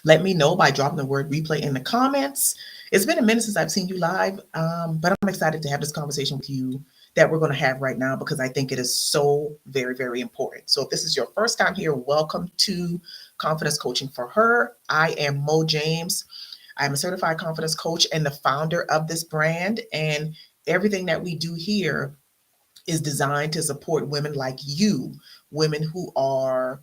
Let me know by dropping the word replay in the comments. It's been a minute since I've seen you live, but I'm excited to have this conversation with you that we're going to have right now because I think it is so very, very important. So if this is your first time here, welcome to Confidence Coaching for Her. I am Mo James. I'm a certified confidence coach and the founder of this brand. And everything that we do here is designed to support women like you, women who are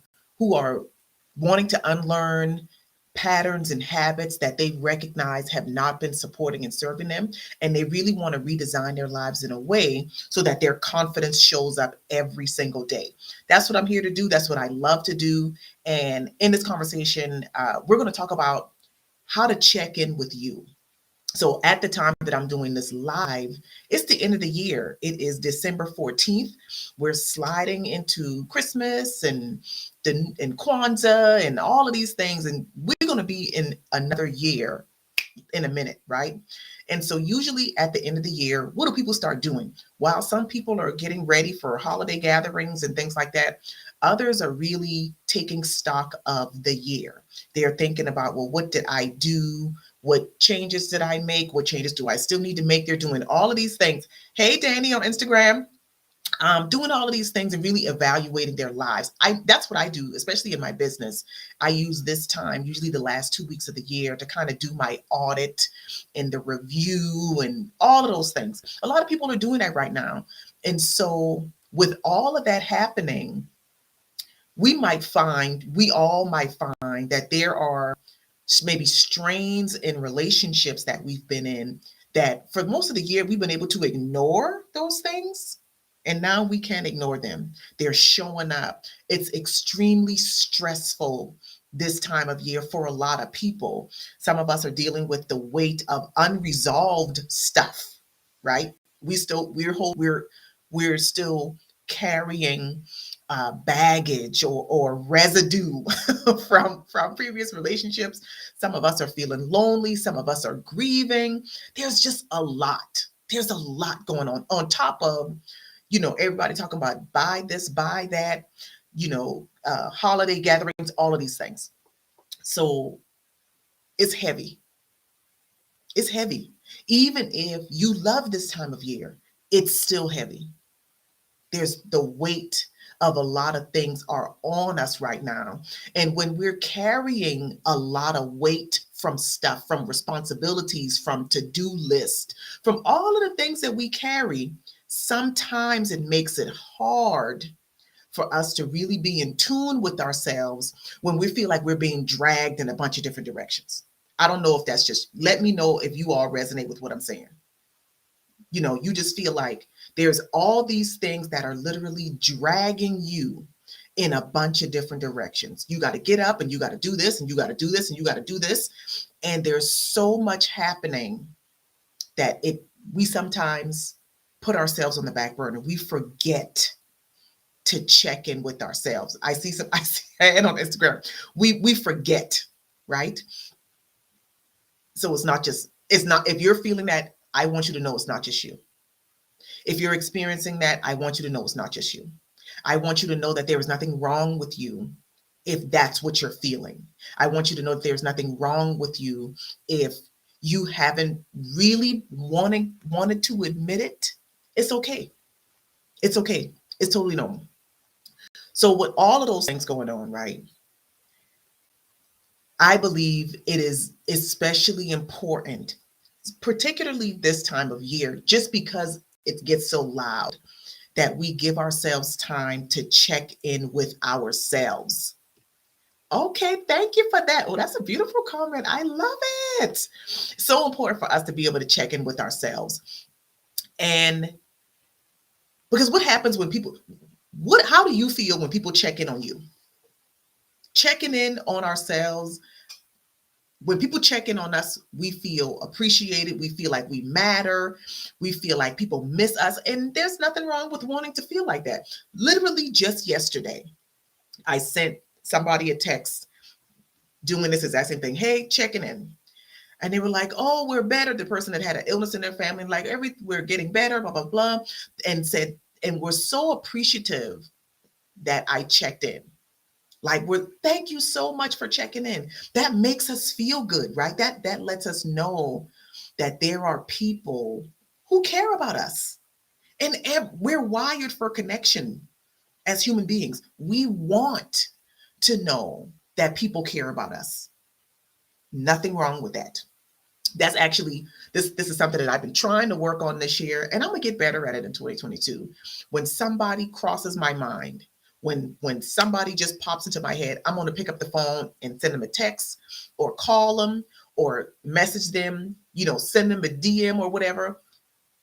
wanting to unlearn patterns and habits that they recognize have not been supporting and serving them, and they really want to redesign their lives in a way so that their confidence shows up every single day. That's what I'm here to do. That's what I love to do. And in this conversation, we're going to talk about how to check in with you. So at the time that I'm doing this live, it's the end of the year. It is December 14th. We're sliding into Christmas and Kwanzaa and all of these things. And we're going to be in another year in a minute, right? And so usually at the end of the year, what do people start doing? While some people are getting ready for holiday gatherings and things like that, others are really taking stock of the year. They're thinking about, well, what did I do? What changes did I make? What changes do I still need to make? They're doing all of these things. Hey, Danny on Instagram, doing all of these things and really evaluating their lives. That's what I do, especially in my business. I use this time, usually the last 2 weeks of the year, to kind of do my audit and the review and all of those things. A lot of people are doing that right now. And so with all of that happening, we all might find that there are maybe strains in relationships that we've been in that for most of the year we've been able to ignore those things, and now we can't ignore them. They're showing up. It's extremely stressful this time of year for a lot of people. Some of us are dealing with the weight of unresolved stuff, right? We're still carrying baggage or residue from previous relationships. Some of us are feeling lonely. Some of us are grieving. There's just a lot. There's a lot going on top of, everybody talking about buy this, buy that, holiday gatherings, all of these things. So it's heavy. It's heavy. Even if you love this time of year, it's still heavy. There's the weight of a lot of things are on us right now. And when we're carrying a lot of weight from stuff, from responsibilities, from to-do list, from all of the things that we carry, sometimes it makes it hard for us to really be in tune with ourselves when we feel like we're being dragged in a bunch of different directions. I don't know if that's just, let me know if you all resonate with what I'm saying. You just feel like there's all these things that are literally dragging you in a bunch of different directions. You got to get up and you got to do this and you got to do this and you got to do this. And there's so much happening that we sometimes put ourselves on the back burner. We forget to check in with ourselves. I see and on Instagram, we forget, right? So if you're feeling that, I want you to know it's not just you. If you're experiencing that, I want you to know it's not just you. I want you to know that there is nothing wrong with you if that's what you're feeling. I want you to know that there's nothing wrong with you if you haven't really wanted to admit it. It's okay. It's okay. It's totally normal. So with all of those things going on, right? I believe it is especially important, particularly this time of year, just because it gets so loud, that we give ourselves time to check in with ourselves. Okay, thank you for that. Oh, that's a beautiful comment. I love it. So important for us to be able to check in with ourselves. And because what happens when how do you feel when people check in on you? Checking in on ourselves, when people check in on us, we feel appreciated. We feel like we matter. We feel like people miss us. And there's nothing wrong with wanting to feel like that. Literally just yesterday, I sent somebody a text doing this exact same thing. Hey, checking in. And they were like, oh, we're better. The person that had an illness in their family, like we're getting better, blah, blah, blah. And we're so appreciative that I checked in. Like, we're thank you so much for checking in. That makes us feel good, right? That lets us know that there are people who care about us. And we're wired for connection as human beings. We want to know that people care about us. Nothing wrong with that. That's actually this is something that I've been trying to work on this year, and I'm gonna get better at it in 2022. When somebody crosses my mind, when somebody just pops into my head, I'm gonna pick up the phone and send them a text or call them or message them, send them a DM or whatever.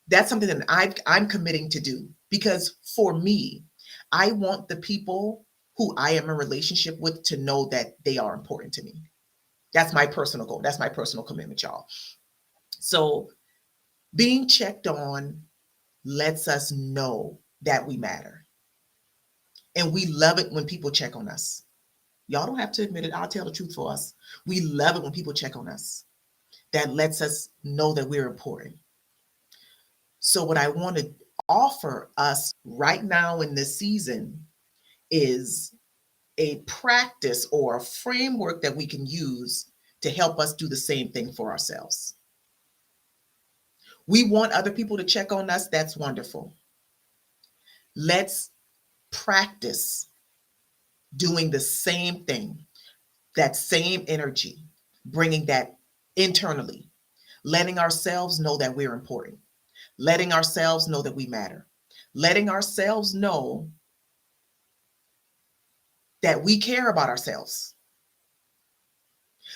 That's something that I'm committing to do, because for me, I want the people who I am in relationship with to know that they are important to me. That's my personal goal. That's my personal commitment, y'all. So being checked on lets us know that we matter. And we love it when people check on us. Y'all don't have to admit it. I'll tell the truth for us. We love it when people check on us. That lets us know that we're important. So, what I want to offer us right now in this season is a practice or a framework that we can use to help us do the same thing for ourselves. We want other people to check on us. That's wonderful. Let's practice doing the same thing, that same energy, bringing that internally, letting ourselves know that we're important, letting ourselves know that we matter, letting ourselves know that we care about ourselves.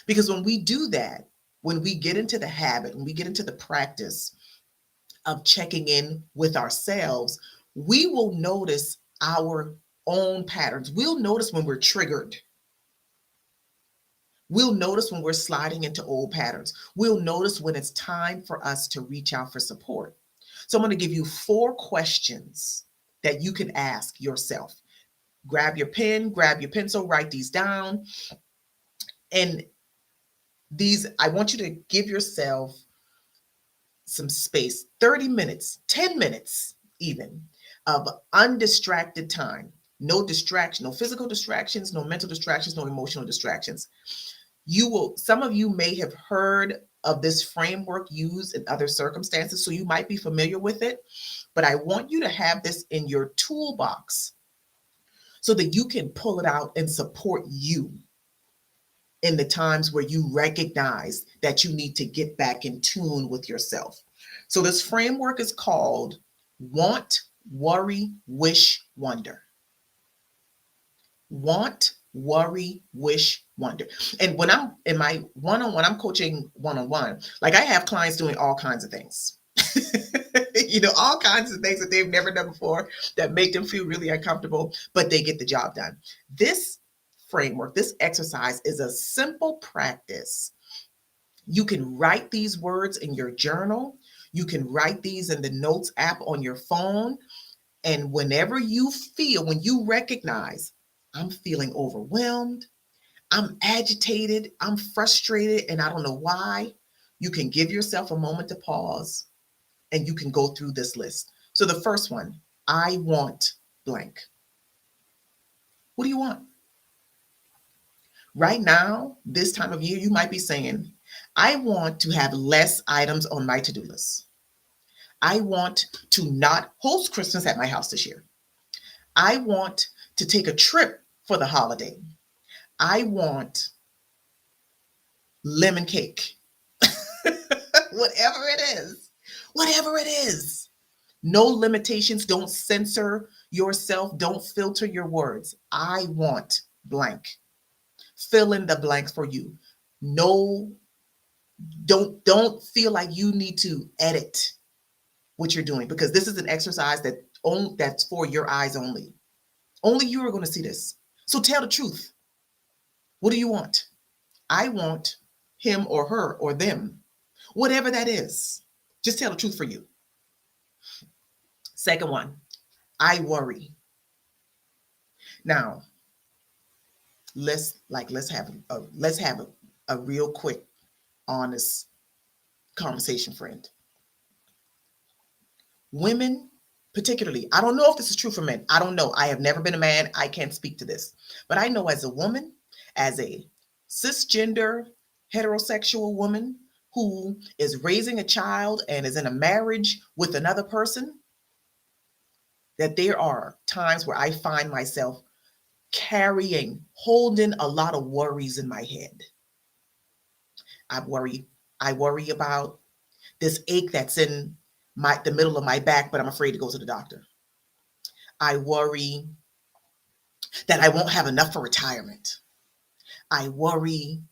Because when we do that, when we get into the habit, when we get into the practice of checking in with ourselves, we will notice our own patterns. We'll notice when we're triggered. We'll notice when we're sliding into old patterns. We'll notice when it's time for us to reach out for support. So I'm going to give you 4 questions that you can ask yourself. Grab your pen, grab your pencil, write these down. And I want you to give yourself some space, 30 minutes, 10 minutes even, of undistracted time. No distraction, no physical distractions, no mental distractions, no emotional distractions. Some of you may have heard of this framework used in other circumstances, so you might be familiar with it, but I want you to have this in your toolbox so that you can pull it out and support you in the times where you recognize that you need to get back in tune with yourself. So this framework is called Want, Worry, Wish, Wonder. Want, worry, wish, wonder. And when I'm in my one-on-one, I'm coaching one-on-one, like I have clients doing all kinds of things. All kinds of things that they've never done before that make them feel really uncomfortable, but they get the job done. This framework, this exercise is a simple practice. You can write these words in your journal. You can write these in the notes app on your phone. And when you recognize, I'm feeling overwhelmed, I'm agitated, I'm frustrated, and I don't know why, you can give yourself a moment to pause and you can go through this list. So the first one, I want blank. What do you want? Right now, this time of year, you might be saying, I want to have less items on my to-do list. I want to not host Christmas at my house this year. I want to take a trip for the holiday. I want lemon cake. Whatever it is. Whatever it is. No limitations. Don't censor yourself. Don't filter your words. I want blank. Fill in the blanks for you. No, don't feel like you need to edit what you're doing, because this is an exercise that's for your eyes only. Only you are going to see this. So tell the truth. What do you want? I want him or her or them, whatever that is. Just tell the truth for you. Second one, I worry. Now, let's have a real quick, honest conversation, friend. Women particularly, I don't know if this is true for men. I don't know. I have never been a man. I can't speak to this. But I know as a woman, as a cisgender heterosexual woman who is raising a child and is in a marriage with another person, that there are times where I find myself holding a lot of worries in my head. I worry. I worry about this ache that's in the middle of my back, but I'm afraid to go to the doctor. I worry that I won't have enough for retirement. I worry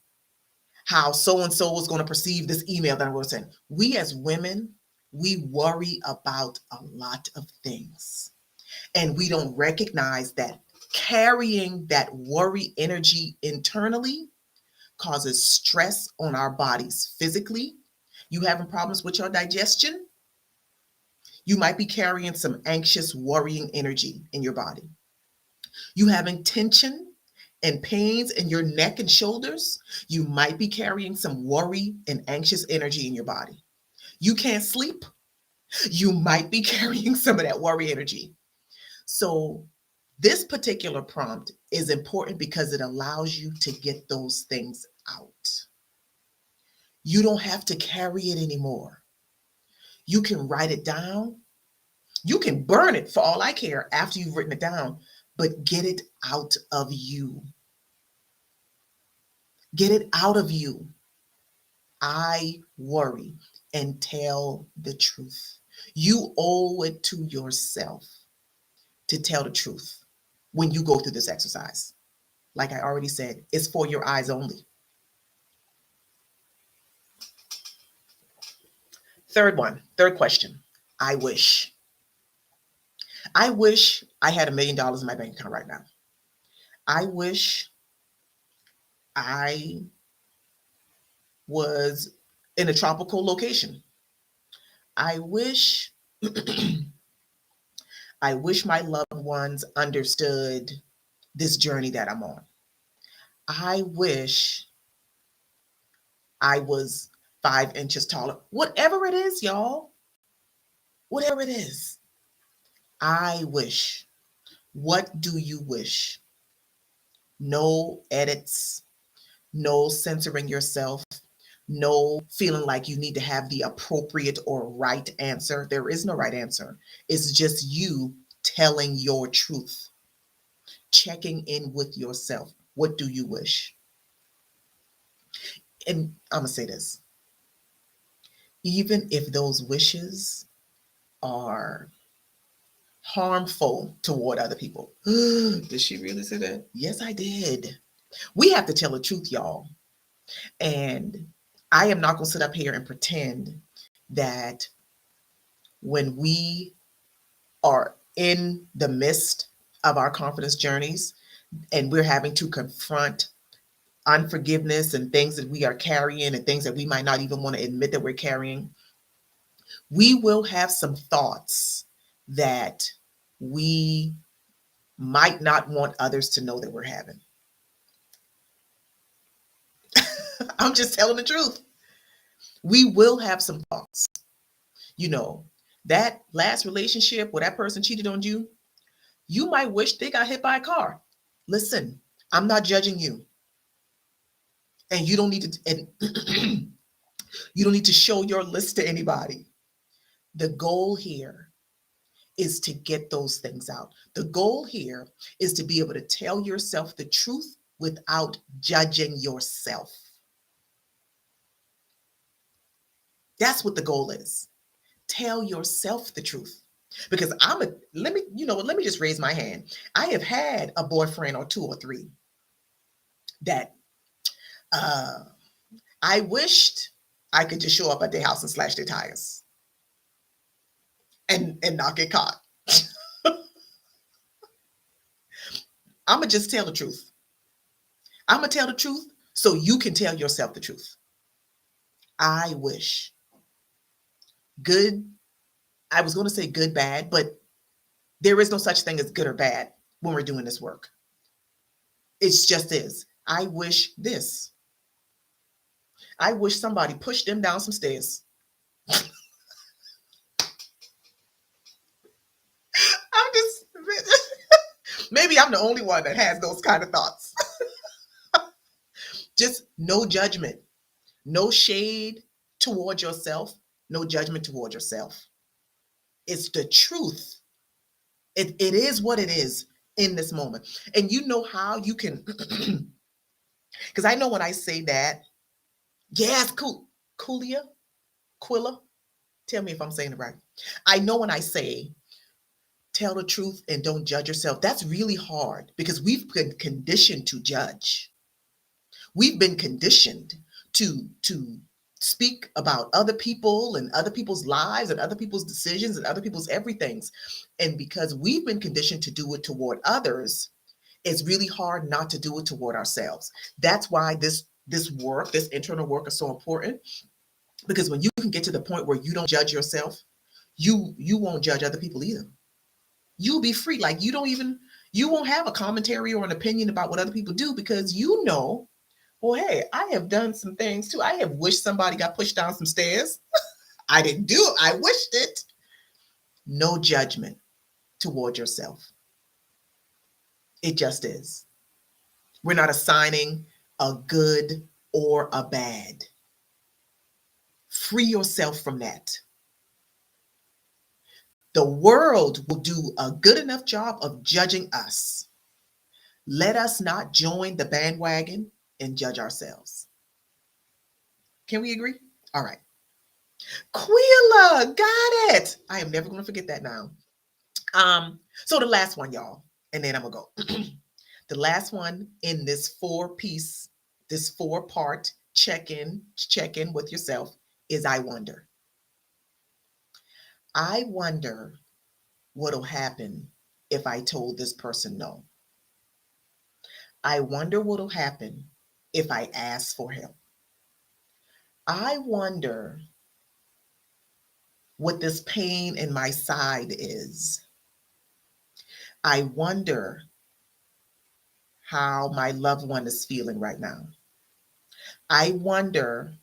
how so and so is going to perceive this email that I'm going to send. We as women, we worry about a lot of things, and we don't recognize that carrying that worry energy internally causes stress on our bodies physically. You having problems with your digestion? You might be carrying some anxious, worrying energy in your body. You having tension and pains in your neck and shoulders? You might be carrying some worry and anxious energy in your body. You can't sleep? You might be carrying some of that worry energy. So, this particular prompt is important because it allows you to get those things out. You don't have to carry it anymore. You can write it down. You can burn it for all I care after you've written it down, but get it out of you. Get it out of you. I worry, and tell the truth. You owe it to yourself to tell the truth when you go through this exercise. Like I already said, it's for your eyes only. Third question. I wish. I wish I had $1 million in my bank account right now. I wish I was in a tropical location. I wish I wish my loved ones understood this journey that I'm on. I wish I was 5 inches taller. Whatever it is, y'all. Whatever it is. I wish. What do you wish? No edits, no censoring yourself, no feeling like you need to have the appropriate or right answer. There is no right answer. It's just you telling your truth, checking in with yourself. What do you wish? And I'm going to say this. Even if those wishes are harmful toward other people. Did she really say that? Yes, I did. We have to tell the truth, y'all. And I am not going to sit up here and pretend that when we are in the midst of our confidence journeys and we're having to confront unforgiveness and things that we are carrying and things that we might not even want to admit that we're carrying, we will have some thoughts that we might not want others to know that we're having. I'm just telling the truth. We will have some thoughts. You know, that last relationship where that person cheated on you, you might wish they got hit by a car. Listen, I'm not judging you. And you don't need to and you don't need to show your list to anybody. The goal here is to get those things out. The goal here is to be able to tell yourself the truth without judging yourself. That's what the goal is. Tell yourself the truth. Because let me just raise my hand. I have had a boyfriend or two or three that I wished I could just show up at their house and slash their tires and not get caught. I'm gonna just tell the truth. I'm gonna tell the truth so you can tell yourself the truth. I wish. Good. I was going to say good, bad, but there is no such thing as good or bad when we're doing this work. It's just is. I wish this. I wish somebody pushed them down some stairs. Maybe I'm the only one that has those kind of thoughts. Just no judgment, no shade toward yourself, no judgment toward yourself. It's the truth. It is what it is in this moment. And you know how you can, because I know when I say that, yes, cool, Coolia, Quilla, tell me if I'm saying it right. I know when I say tell the truth and don't judge yourself, that's really hard because we've been conditioned to judge. We've been conditioned to speak about other people and other people's lives and other people's decisions and other people's everythings. And because we've been conditioned to do it toward others, it's really hard not to do it toward ourselves. That's why this work, this internal work is so important, because when you can get to the point where you don't judge yourself, you won't judge other people either. You'll be free. Like you won't have a commentary or an opinion about what other people do because you know, well, hey, I have done some things too. I have wished somebody got pushed down some stairs. I didn't do it. I wished it. No judgment toward yourself. It just is. We're not assigning a good or a bad. Free yourself from that. The world will do a good enough job of judging us. Let us not join the bandwagon and judge ourselves. Can we agree? All right. Quila, got it. I am never going to forget that now. So the last one, y'all, and then I'm gonna go. The last one in this this 4-part check in with yourself is I wonder. I wonder what'll happen if I told this person no. I wonder what'll happen if I ask for help. I wonder what this pain in my side is. I wonder how my loved one is feeling right now. I wonder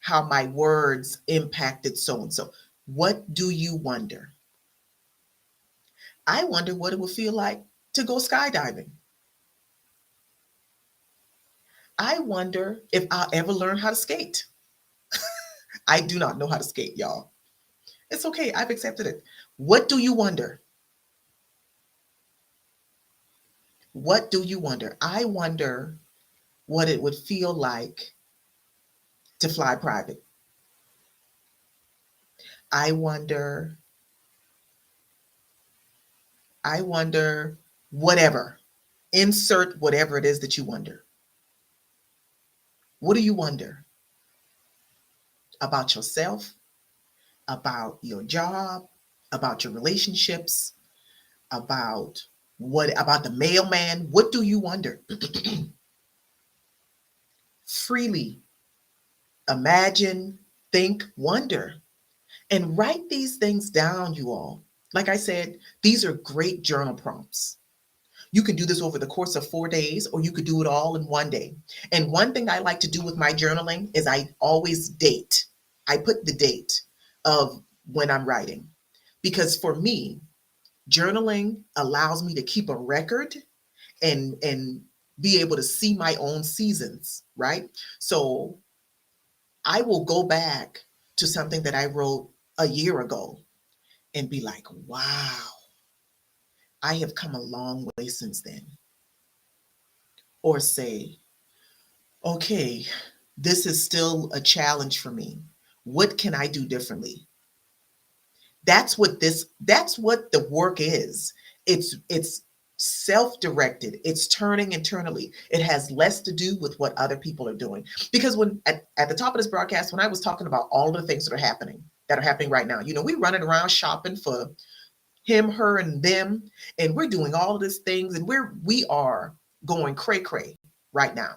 how my words impacted so and so. What do you wonder? I wonder what it would feel like to go skydiving. I wonder if I'll ever learn how to skate. I do not know how to skate, y'all. It's okay. I've accepted it. What do you wonder? What do you wonder? I wonder what it would feel like to fly private. I wonder, I wonder, whatever. Insert whatever it is that you wonder. What do you wonder about yourself, about your job, about your relationships, about about the mailman? What do you wonder? Freely imagine, think, wonder, and write these things down, you all. Like I said, these are great journal prompts. You can do this over the course of 4 days, or you could do it all in one day. And one thing I like to do with my journaling is I always date. I put the date of when I'm writing, because for me, journaling allows me to keep a record and be able to see my own seasons, right? So I will go back to something that I wrote a year ago and be like, wow, I have come a long way since then. Or say, okay, this is still a challenge for me. What can I do differently? That's what the work is. It's self-directed. It's turning internally. It has less to do with what other people are doing. Because when at the top of this broadcast, when I was talking about all the things that are happening right now, we're running around shopping for him, her, and them, and we're doing all of these things, and we are going cray cray right now.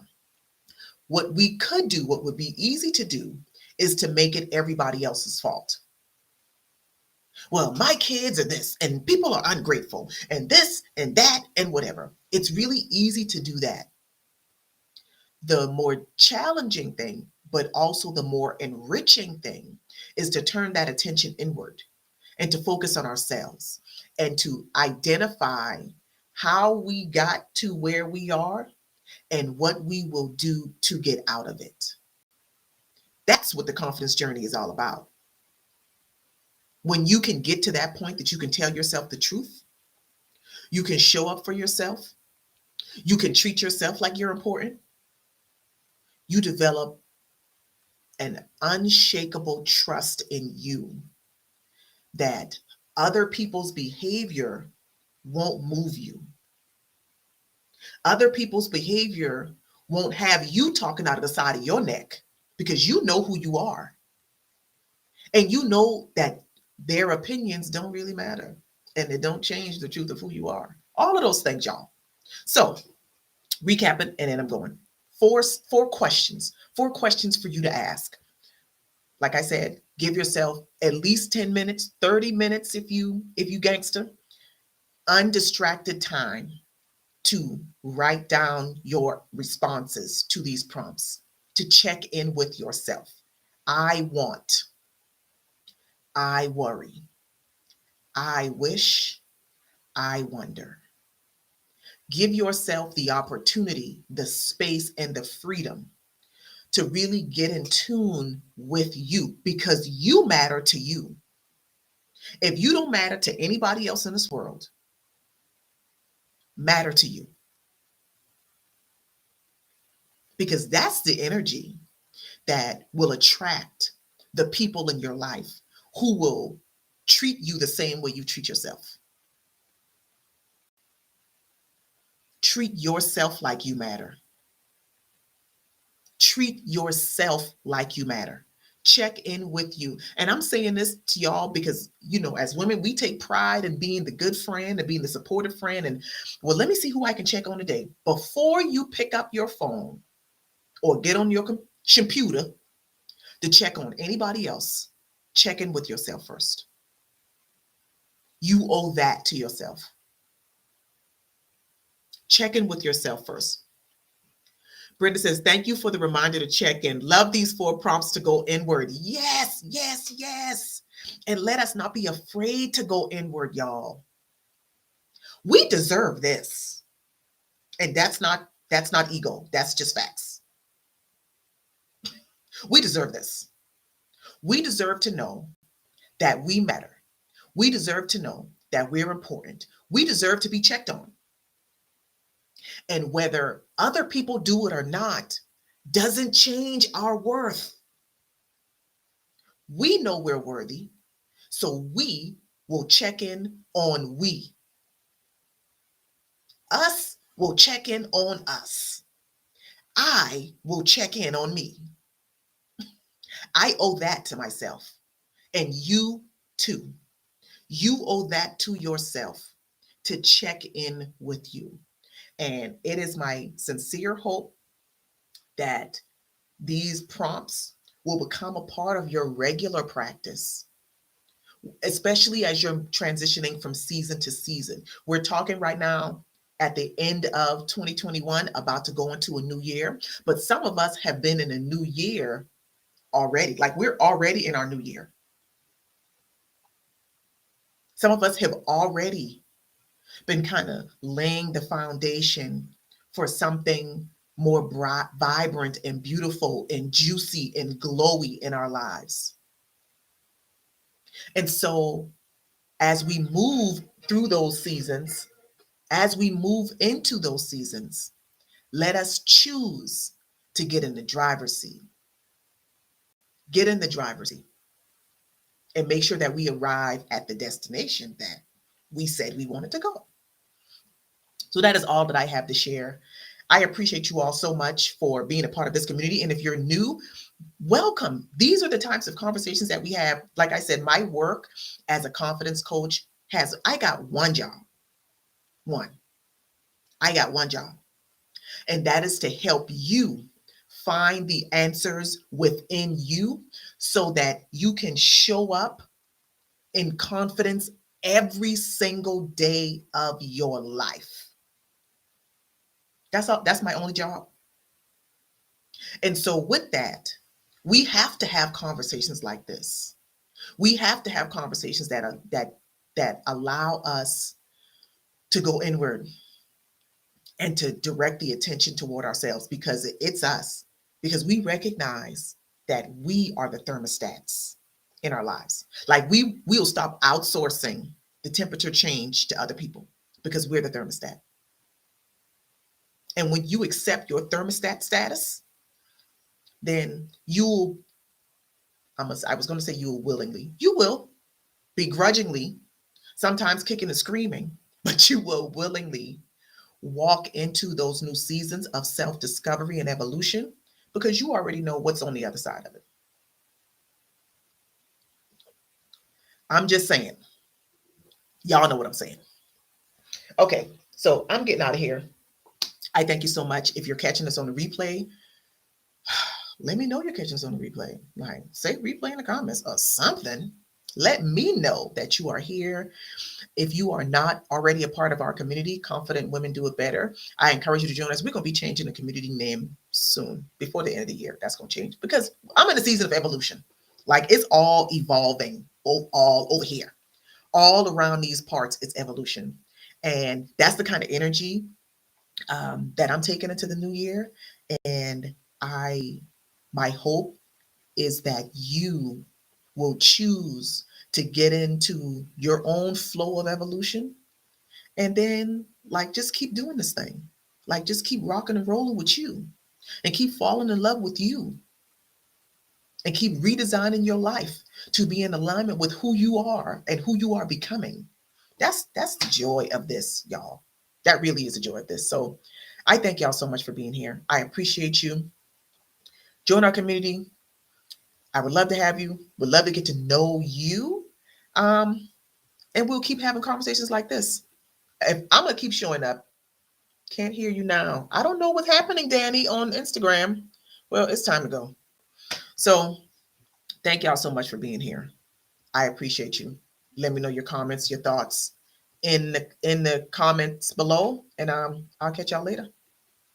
What we could do, what would be easy to do, is to make it everybody else's fault. Well, my kids are this, and people are ungrateful, and this and that, and whatever. It's really easy to do that. The more challenging thing, but also the more enriching thing, is to turn that attention inward and to focus on ourselves and to identify how we got to where we are, and what we will do to get out of it. That's what the confidence journey is all about. When you can get to that point that you can tell yourself the truth, you can show up for yourself, you can treat yourself like you're important, you develop an unshakable trust in you that other people's behavior won't move you. Other people's behavior won't have you talking out of the side of your neck because you know who you are. And you know that their opinions don't really matter and they don't change the truth of who you are. All of those things, y'all. So, recapping, and then I'm going. Four questions. Four questions for you to ask. Like I said, give yourself at least 10 minutes, 30 minutes if you gangster, undistracted time to write down your responses to these prompts, to check in with yourself. I want, I worry, I wish, I wonder. Give yourself the opportunity, the space, and the freedom to really get in tune with you because you matter to you. If you don't matter to anybody else in this world, matter to you. Because that's the energy that will attract the people in your life who will treat you the same way you treat yourself. Treat yourself like you matter. Treat yourself like you matter. Check in with you. And I'm saying this to y'all because, as women, we take pride in being the good friend and being the supportive friend. And, well, let me see who I can check on today. Before you pick up your phone or get on your computer to check on anybody else, check in with yourself first. You owe that to yourself. Check in with yourself first. Brenda says, thank you for the reminder to check in. Love these 4 prompts to go inward. Yes, yes, yes. And let us not be afraid to go inward, y'all. We deserve this. And that's not ego. That's just facts. We deserve this. We deserve to know that we matter. We deserve to know that we're important. We deserve to be checked on. And whether other people do it or not doesn't change our worth. We know we're worthy, so we will check in on we. Us will check in on us. I will check in on me. I owe that to myself. And you too. You owe that to yourself to check in with you. And it is my sincere hope that these prompts will become a part of your regular practice, especially as you're transitioning from season to season. We're talking right now at the end of 2021, about to go into a new year, but some of us have been in a new year already. Like, we're already in our new year. Some of us have already been kind of laying the foundation for something more vibrant and beautiful and juicy and glowy in our lives. And so as we move through those seasons, as we move into those seasons, let us choose to get in the driver's seat. Get in the driver's seat and make sure that we arrive at the destination that we said we wanted to go. So that is all that I have to share. I appreciate you all so much for being a part of this community. And if you're new, welcome. These are the types of conversations that we have. Like I said, my work as a confidence coach I got one job. I got one job. And that is to help you find the answers within you so that you can show up in confidence every single day of your life. That's all. That's my only job. And so with that, we have to have conversations like this. We have to have conversations that allow us to go inward, and to direct the attention toward ourselves, because it's us, because we recognize that we are the thermostats in our lives. Like we'll stop outsourcing the temperature change to other people because we're the thermostat. And when you accept your thermostat status, then you'll, I was going to say you'll willingly, you will begrudgingly, sometimes kicking and screaming, but you will willingly walk into those new seasons of self discovery and evolution because you already know what's on the other side of it. I'm just saying, y'all know what I'm saying. Okay, so I'm getting out of here. I thank you so much. If you're catching us on the replay, let me know you're catching us on the replay. Like, say replay in the comments or something. Let me know that you are here. If you are not already a part of our community, Confident Women Do It Better, I encourage you to join us. We're going to be changing the community name soon, before the end of the year. That's going to change because I'm in a season of evolution. Like, it's all evolving all over here. All around these parts, it's evolution. And that's the kind of energy that I'm taking into the new year. And my hope is that you will choose to get into your own flow of evolution, and then like just keep doing this thing. Like just keep rocking and rolling with you, and keep falling in love with you, and keep redesigning your life to be in alignment with who you are and who you are becoming. That's the joy of this, y'all. That really is the joy of this. So I thank y'all so much for being here. I appreciate you. Join our community. I would love to have you. Would love to get to know you. And we'll keep having conversations like this. If I'm gonna keep showing up. Can't hear you now. I don't know what's happening, Danny, on Instagram. Well, it's time to go. So thank y'all so much for being here. I appreciate you. Let me know your comments, your thoughts in the comments below, and I'll catch y'all later.